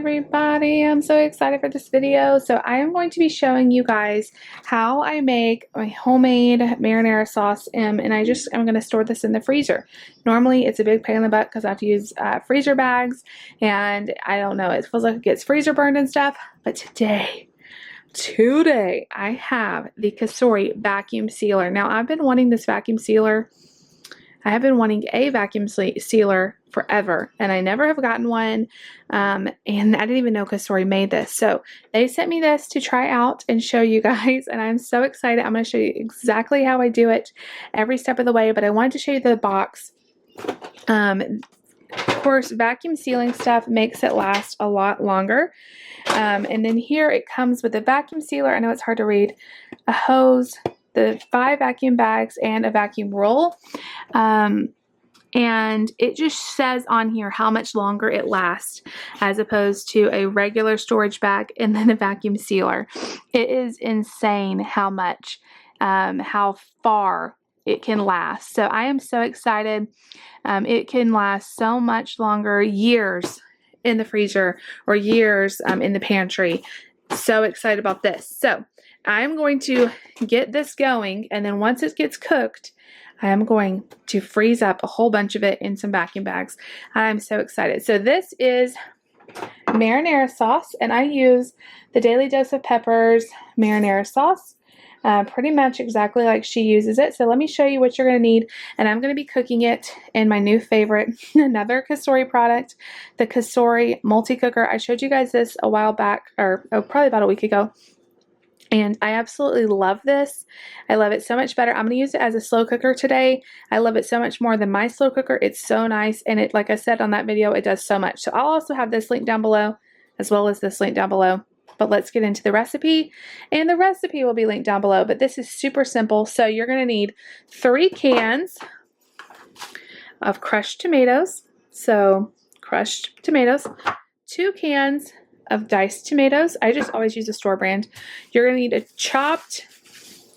everybody, I'm so excited for this video. So I am going to be showing you guys how I make my homemade marinara sauce, and I'm going to store this in the freezer. Normally it's a big pain in the butt because I have to use freezer bags, and I don't know, it feels like it gets freezer burned and stuff. But today I have the Cosori vacuum sealer. Now I've been wanting this vacuum sealer. I have been wanting a vacuum sealer forever, and I never have gotten one, and I didn't even know Cosori made this. So they sent me this to try out and show you guys, and I'm so excited. I'm going to show you exactly how I do it every step of the way, but I wanted to show you the box. Of course, vacuum sealing stuff makes it last a lot longer. And then here it comes with a vacuum sealer. I know it's hard to read. A hose, the 5 vacuum bags, and a vacuum roll. And it just says on here how much longer it lasts as opposed to a regular storage bag and then a vacuum sealer. It is insane how much, how far it can last. So I am so excited. It can last so much longer, years in the freezer or years in the pantry. So excited about this. So I'm going to get this going, and then once it gets cooked, I am going to freeze up a whole bunch of it in some vacuum bags. I'm so excited. So this is marinara sauce, and I use the Daily Dose of Peppers marinara sauce. Pretty much exactly like she uses it. So let me show you what you're going to need. And I'm going to be cooking it in my new favorite, another Cosori product, the Cosori multi-cooker. I showed you guys this a while back, or probably about a week ago. And I absolutely love this. I love it so much better. I'm going to use it as a slow cooker today. I love it so much more than my slow cooker. It's so nice. And it, like I said on that video, it does so much. So I'll also have this link down below as well as this link down below. But let's get into the recipe, and the recipe will be linked down below, but this is super simple. So you're going to need 3 cans of crushed tomatoes. So crushed tomatoes, 2 cans of diced tomatoes. I just always use a store brand. You're going to need a chopped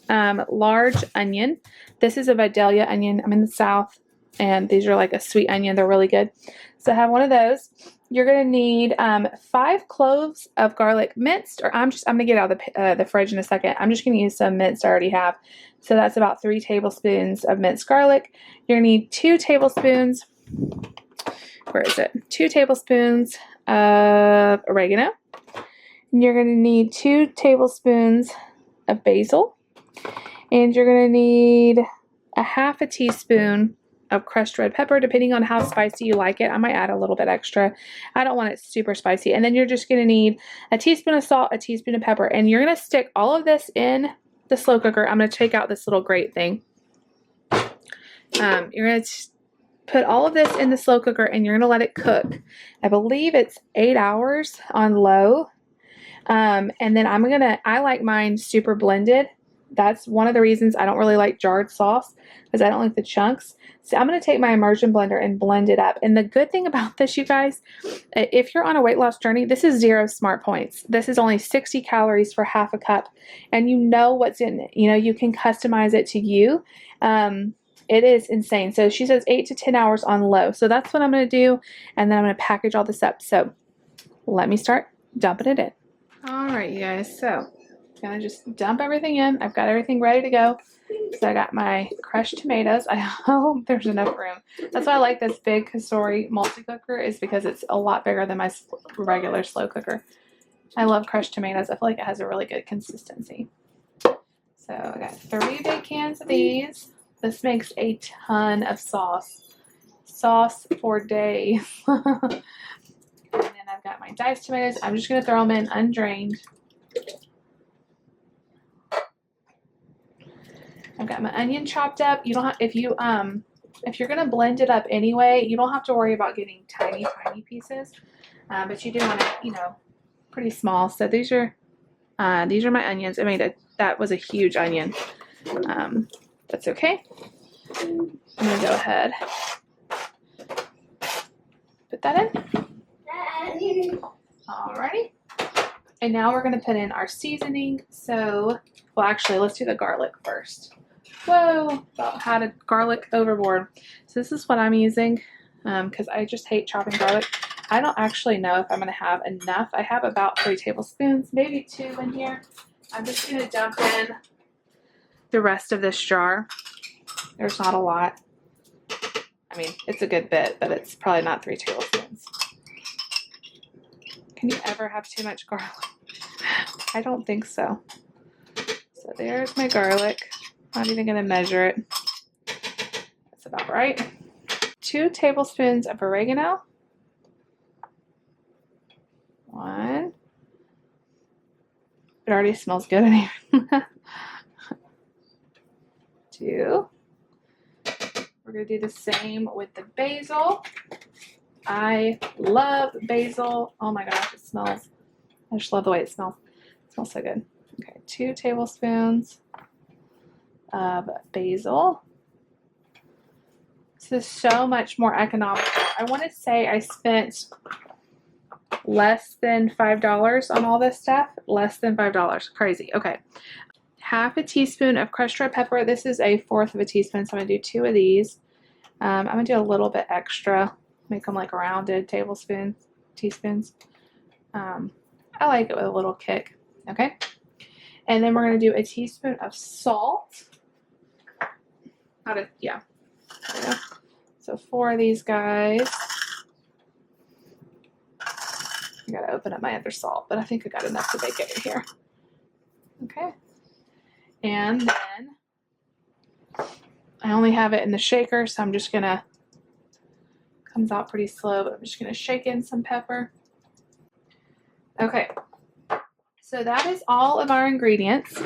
large onion. This is a Vidalia onion. I'm in the South, and these are like a sweet onion. They're really good. So have one of those. You're going to need 5 cloves of garlic minced, or I'm going to get out of the fridge in a second. I'm just going to use some minced I already have. So that's about 3 tablespoons of minced garlic. You're going to need 2 tablespoons, where is it? 2 tablespoons of oregano. And you're going to need 2 tablespoons of basil. And you're going to need a half a teaspoon of crushed red pepper, depending on how spicy you like it. I might add a little bit extra. I don't want it super spicy. And then you're just going to need a teaspoon of salt, a teaspoon of pepper, and you're going to stick all of this in the slow cooker. I'm going to take out this little grate thing. You're going to put all of this in the slow cooker, and you're going to let it cook. I believe it's 8 hours on low. And then I like mine super blended. That's one of the reasons I don't really like jarred sauce, because I don't like the chunks. So I'm going to take my immersion blender and blend it up. And the good thing about this, you guys, if you're on a weight loss journey, this is 0 smart points. This is only 60 calories for half a cup. And you know what's in it. You know, you can customize it to you. It is insane. So she says 8 to 10 hours on low. So that's what I'm going to do. And then I'm going to package all this up. So let me start dumping it in. All right, you guys. So I'm going to just dump everything in. I've got everything ready to go. So I got my crushed tomatoes. I hope there's enough room. That's why I like this big Cosori multi-cooker, is because it's a lot bigger than my regular slow cooker. I love crushed tomatoes. I feel like it has a really good consistency. So I got 3 big cans of these. This makes a ton of sauce. Sauce for days. And then I've got my diced tomatoes. I'm just going to throw them in undrained. I've got my onion chopped up. You don't have, if you're going to blend it up anyway, you don't have to worry about getting tiny pieces. But you do want it, you know, pretty small. So these are my onions. I mean, that was a huge onion. That's okay. I'm going to go ahead, put that in. Alrighty. And now we're going to put in our seasoning. So, well, actually, let's do the garlic first. Whoa, about had a garlic overboard. So this is what I'm using, because I just hate chopping garlic. I don't actually know if I'm going to have enough. I have about 3 tablespoons, maybe 2 in here. I'm just going to dump in the rest of this jar. There's not a lot. I mean, it's a good bit, but it's probably not 3 tablespoons. Can you ever have too much garlic? I don't think so. So there's my garlic. Not even going to measure it. That's about right. 2 tablespoons of oregano. 1. It already smells good in here. 2. We're going to do the same with the basil. I love basil. Oh my gosh, it smells. I just love the way it smells. It smells so good. Okay, 2 tablespoons of basil. This is so much more economical. I want to say I spent less than $5 on all this stuff. Less than $5. Crazy. Okay. Half a teaspoon of crushed red pepper. This is 1/4 of a teaspoon, so I'm going to do 2 of these. I'm going to do a little bit extra. Make them like rounded teaspoons. I like it with a little kick. Okay. And then we're going to do a teaspoon of salt. Yeah. There we go. So 4 of these guys. I gotta open up my other salt, but I think I got enough to bake it in here. Okay. And then I only have it in the shaker, so I'm just gonna, comes out pretty slow, but I'm just gonna shake in some pepper. Okay. So that is all of our ingredients.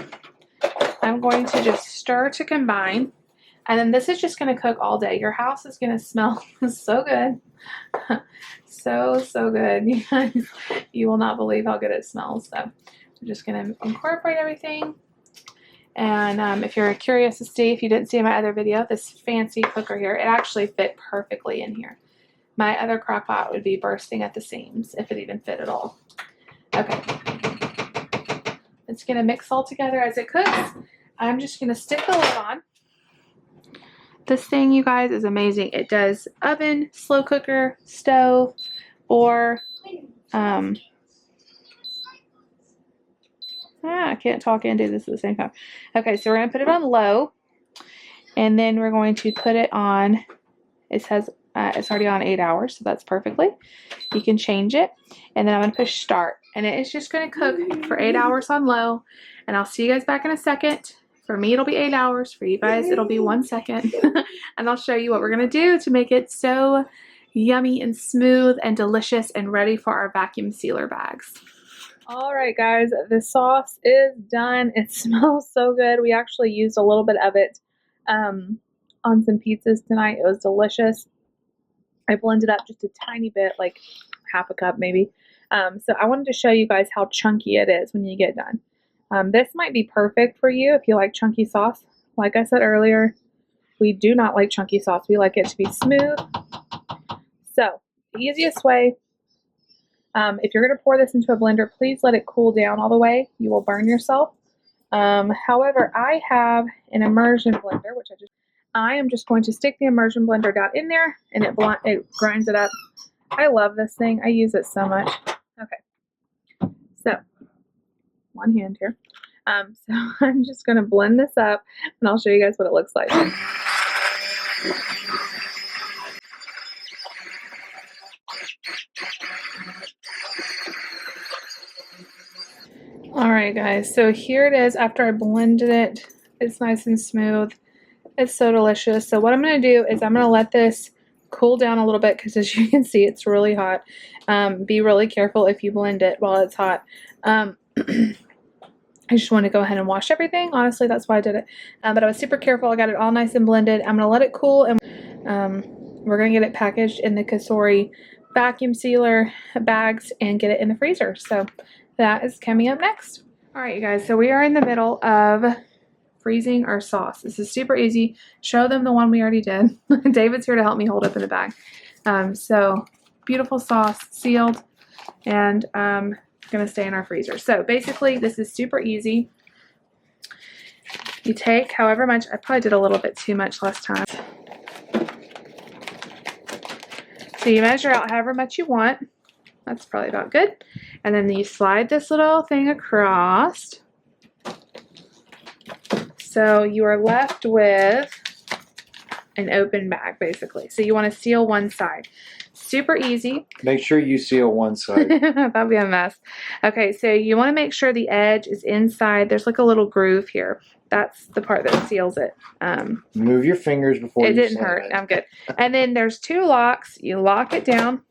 I'm going to just stir to combine. And then this is just going to cook all day. Your house is going to smell so good. so good. You guys, you will not believe how good it smells. So I'm just going to incorporate everything. And if you're curious to see, if you didn't see my other video, this fancy cooker here, it actually fit perfectly in here. My other crock pot would be bursting at the seams if it even fit at all. Okay. It's going to mix all together as it cooks. I'm just going to stick the lid on. This thing, you guys, is amazing. It does oven, slow cooker, stove, or I can't talk and do this at the same time. Okay, so we're going to put it on low, and then we're going to put it on, it says it's already on 8 hours, so that's perfectly. You can change it, and then I'm going to push start, and it is just going to cook for 8 hours on low, and I'll see you guys back in a second. For me, it'll be 8 hours. For you guys, it'll be 1 second. And I'll show you what we're going to do to make it so yummy and smooth and delicious and ready for our vacuum sealer bags. All right, guys, the sauce is done. It smells so good. We actually used a little bit of it on some pizzas tonight. It was delicious. I blended up just a tiny bit, like half a cup maybe. So I wanted to show you guys how chunky it is when you get done. This might be perfect for you if you like chunky sauce. Like I said earlier, we do not like chunky sauce. We like it to be smooth. So the easiest way, if you're going to pour this into a blender, please let it cool down all the way. You will burn yourself. However, I have an immersion blender, which I am just going to stick the immersion blender down in there, and it grinds it up. I love this thing. I use it so much. Okay, so one hand here. So I'm just going to blend this up, and I'll show you guys what it looks like. Alright guys, so here it is after I blended it. It's nice and smooth. It's so delicious. So what I'm going to do is I'm going to let this cool down a little bit, because as you can see, it's really hot. Be really careful if you blend it while it's hot. I just want to go ahead and wash everything. Honestly, that's why I did it. But I was super careful. I got it all nice and blended. I'm going to let it cool, and we're going to get it packaged in the Cosori vacuum sealer bags and get it in the freezer. So that is coming up next. All right, you guys. So we are in the middle of freezing our sauce. This is super easy. Show them the one we already did. David's here to help me hold up in the bag. So beautiful sauce, sealed, and going to stay in our freezer. So basically this is super easy. You take however much, I probably did a little bit too much last time. So you measure out however much you want. That's probably about good. And then you slide this little thing across. So you are left with an open bag, basically. So you want to seal one side. Super easy. Make sure you seal one side. That'd be a mess. Okay, so you want to make sure the edge is inside. There's like a little groove here. That's the part that seals it. Move your fingers before it you didn't hurt. I'm good. And then there's 2 locks. You lock it down,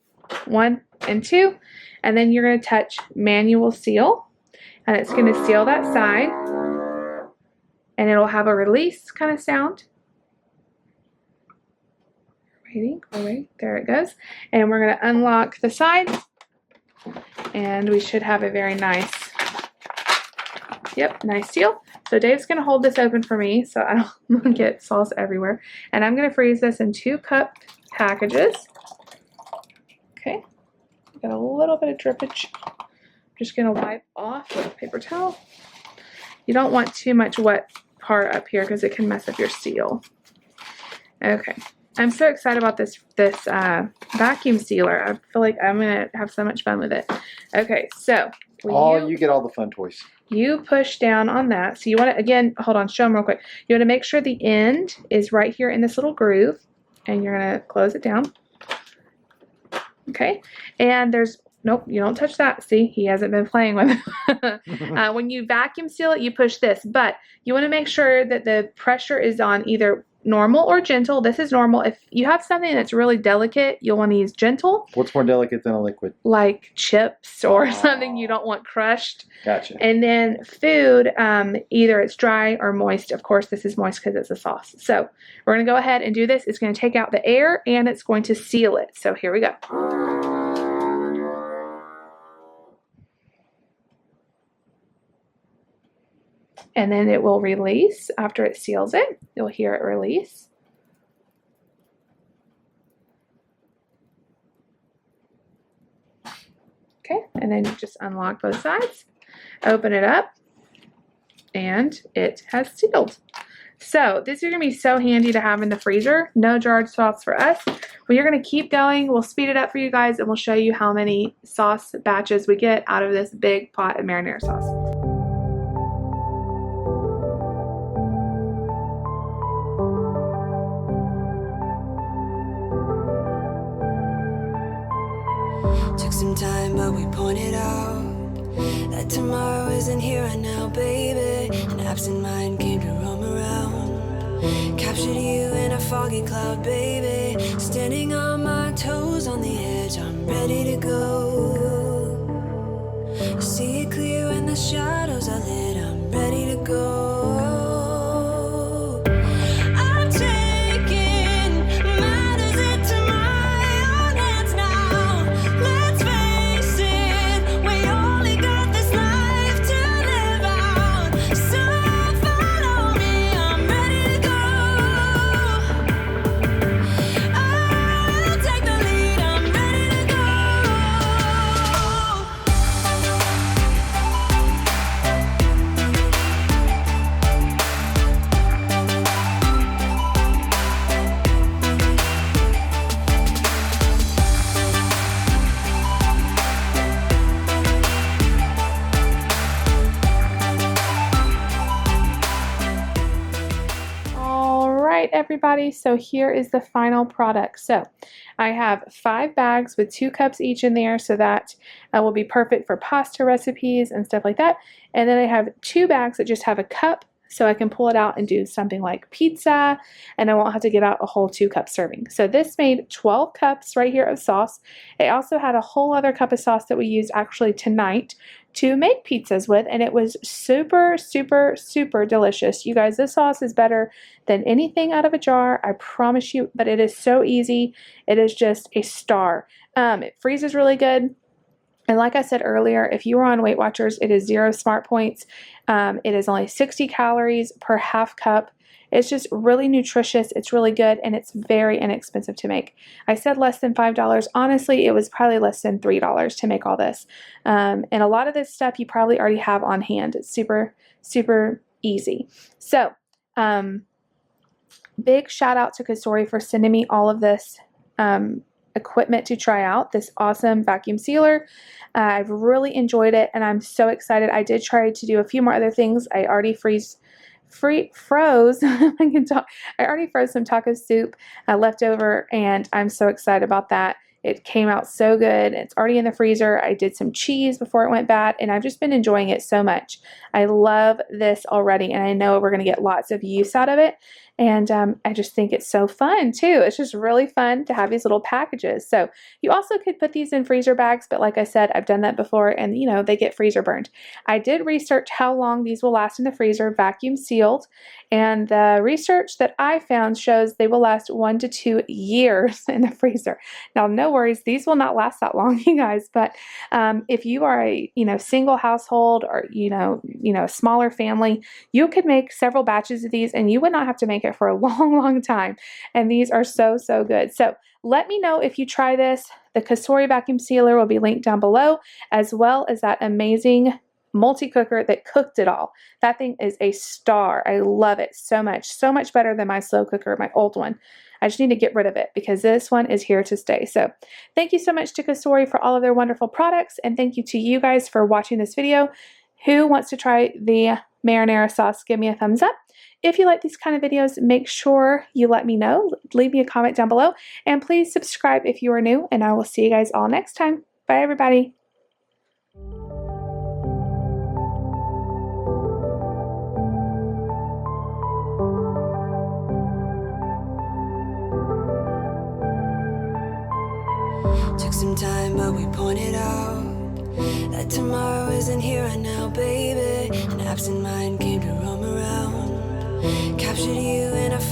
1 and 2, and then you're going to touch manual seal, and it's going to seal that side, and it'll have a release kind of sound. Waiting, there it goes. And we're going to unlock the sides, and we should have a very nice, nice seal. So Dave's going to hold this open for me so I don't get sauce everywhere. And I'm going to freeze this in 2-cup packages. Okay, got a little bit of drippage. I'm just going to wipe off with a paper towel. You don't want too much wet part up here because it can mess up your seal. Okay. I'm so excited about this vacuum sealer. I feel like I'm going to have so much fun with it. Okay, so. You get all the fun toys. You push down on that. So you want to, again, hold on, show them real quick. You want to make sure the end is right here in this little groove. And you're going to close it down. Okay. And nope, you don't touch that. See, he hasn't been playing with it. When you vacuum seal it, you push this. But you want to make sure that the pressure is on either normal or gentle. This is normal. If you have something that's really delicate, you'll want to use gentle. What's more delicate than a liquid? Like chips or something you don't want crushed. Gotcha. And then food, either it's dry or moist. Of course, this is moist because it's a sauce. So we're going to go ahead and do this. It's going to take out the air and it's going to seal it. So here we go. And then it will release after it seals it. You'll hear it release. Okay, and then you just unlock both sides, open it up, and it has sealed. So this is going to be so handy to have in the freezer. No jarred sauce for us. We are going to keep going. We'll speed it up for you guys, and we'll show you how many sauce batches we get out of this big pot of marinara sauce. Took some time, but we pointed out that tomorrow isn't here right now, baby. An absent mind came to roam around, captured you in a foggy cloud, baby. Standing on my toes on the edge, I'm ready to go. I see it clear when the shadows are lit, I'm ready to go. Everybody, so here is the final product. So I have 5 bags with 2 cups each in there, so that will be perfect for pasta recipes and stuff like that. And then I have 2 bags that just have a cup, so I can pull it out and do something like pizza, and I won't have to get out a whole 2-cup serving. So this made 12 cups right here of sauce. It also had a whole other cup of sauce that we used actually tonight to make pizzas with, and it was super, super, super delicious. You guys, this sauce is better than anything out of a jar, I promise you, but it is so easy. It is just a star. It freezes really good. And like I said earlier, if you are on Weight Watchers, it is 0 smart points. It is only 60 calories per half cup. It's just really nutritious. It's really good, and it's very inexpensive to make. I said less than $5. Honestly, it was probably less than $3 to make all this. And a lot of this stuff you probably already have on hand. It's super, super easy. So, big shout out to Cosori for sending me all of this equipment to try out, this awesome vacuum sealer. I've really enjoyed it, and I'm so excited. I did try to do a few more other things. I already froze I already froze some taco soup left over, and I'm so excited about that. It came out so good. It's already in the freezer. I did some cheese before it went bad, and I've just been enjoying it so much. I love this already, and I know we're going to get lots of use out of it. And I just think it's so fun too. It's just really fun to have these little packages. So you also could put these in freezer bags, but like I said, I've done that before, and you know, they get freezer burned. I did research how long these will last in the freezer, vacuum sealed, and the research that I found shows they will last 1 to 2 years in the freezer. Now, no worries, these will not last that long, you guys, but if you are a single household, or a smaller family, you could make several batches of these, and you would not have to make it for a long time. And these are so good. So let me know if you try this. The Cosori vacuum sealer will be linked down below, as well as that amazing multi-cooker that cooked it all. That thing is a star. I love it so much better than my slow cooker, my old one. I just need to get rid of it because this one is here to stay. So thank you so much to Cosori for all of their wonderful products, and thank you to you guys for watching this video. Who wants to try the marinara sauce? Give me a thumbs up. If you like these kind of videos, make sure you let me know. Leave me a comment down below, and please subscribe if you are new, and I will see you guys all next time. Bye, everybody. Took some time, but we pointed out that tomorrow isn't here right now, baby. An absent mind came to roam around, captured you in a